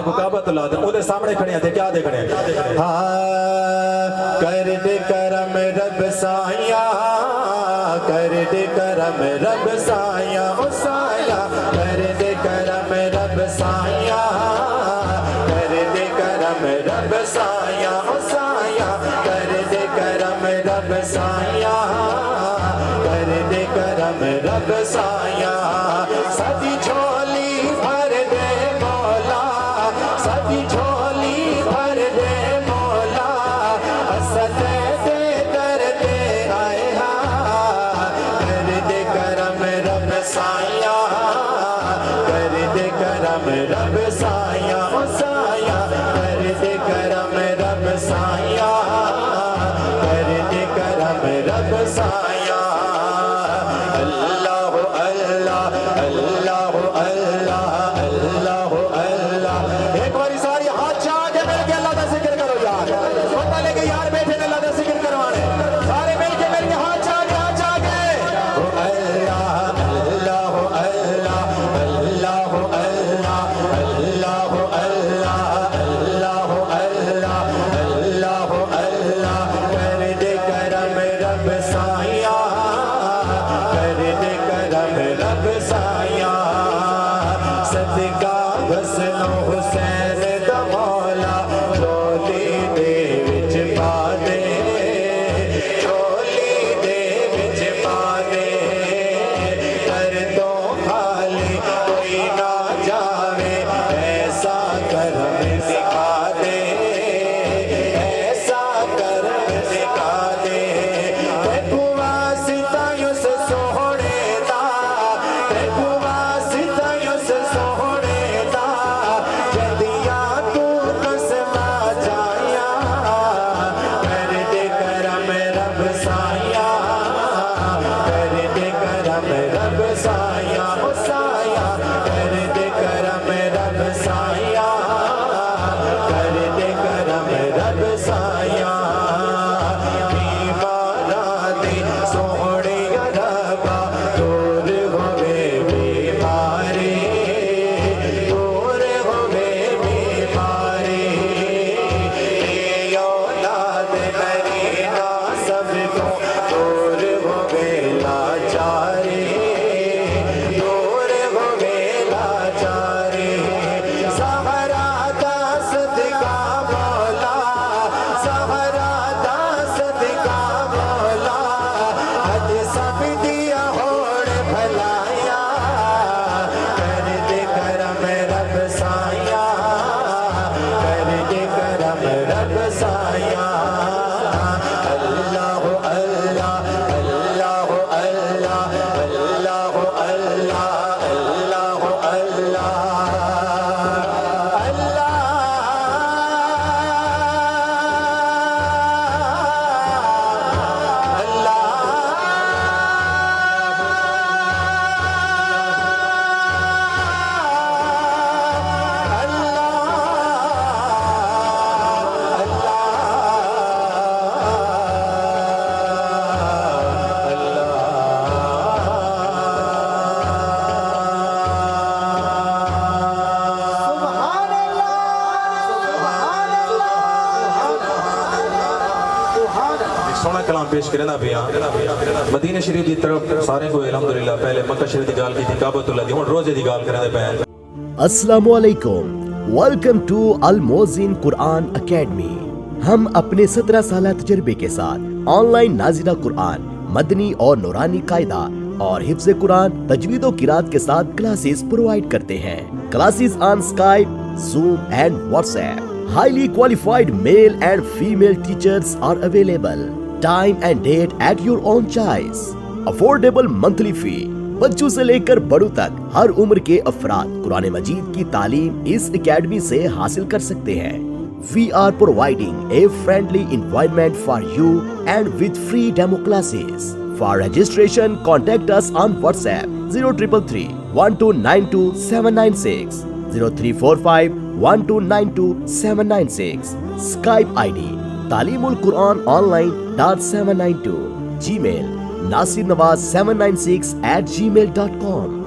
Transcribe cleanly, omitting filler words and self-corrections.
کو کعبۃ اللہ دے سامنے کھڑے ہیں کیا دیکھنے ہاں کر دے کرم رب سایہ کر دے کرم رب سایہ او سایہ کر دے کرم رب سایہ کر دے کرم رب سایہ او سایہ کر دے کرم رب سایہ کر دے کرم رب سایہ سچی جھولی بھر دے مولا سچی جھولی بھر دے مولا اسد دے در دے آئے ہاں کر دے کرم رب سایہ کر دے کرم رب سایہ او سایہ کر دے کرم رب سایہ کر دے کرم رب سایہ اللہ اللہ اللہ اللہ اللہ اللہ ایک باری ساری ہاتھ چاہ کے مل کے اللہ کا ذکر کرو یار پتہ لے کے یار بیٹھے نے اللہ کا ذکر کروانے سارے مل کے ہاتھ چاہ کے اللہ اللہ اللہ اللہ اللہ اللہ اللہ اللہ اللہ اللہ کر دے کرم رب سایہ کر دے کرم رب سایہ صدقہ حسن و حسین دا مولا چولی دے وچ پا دے چولی دے وچ پا دے کر دو خالی کوئی نہ جاوے ایسا کرم دکھا دے ایسا کرم دکھا دے دیکھو واسطہ یوس سوڑے دا دیکھو واسطہ یوس سوڑے دا جدیا تو قسمہ جایا کر دے کرم رب سایہ کر دے کرم رب سایہ او سایہ کر دے کرم رب سایہ کر دے کرم رب سایہ بیماراں دی سوڑے ربا دور ہوئے بیماری دور ہوئے بیماری اے اولاد مرینا سب کو دور ہوئے لاچاری دور ہوئے لاچاری سہرا دا صدقہ مولا سہرا دا صدقہ مولا حج سب دیا ہوڑ بھلایا کر دے کرم رب سایہ کر دے کرم رب سایہ اللہ اللہ اللہ اللہ اللہ اللہ اللہ سونا کلام پیش کرنا بھی مدینہ شریف دی طرف سارے کو الحمدللہ پہلے مکہ شریف دی گال کی تھی کعبۃ اللہ دی ہن روزے دی گال کرنے پے السلام علیکم ویلکم ٹو الموزن قرآن اکیڈمی ہم اپنے 17 سالہ تجربے کے ساتھ آن لائن نازلہ قرآن مدنی اور نورانی قاعدہ اور حفظ قرآن تجوید و قرات کے ساتھ کلاسز پرووائڈ کرتے ہیں classes on Skype zoom and what's app highly qualified male and female teachers are available time and date at your own choice affordable monthly fee بچوں سے لے کر بڑوں تک ہر عمر کے افراد قرآن مجید کی تعلیم اس اکیڈمی سے حاصل کر سکتے ہیں We are providing a friendly environment for you and with free demo classes. For registration, contact us on WhatsApp 0333 1292 796 0345 1292 796 Skype ID talimulquranonline.792 Gmail nasirnawaz796@gmail.com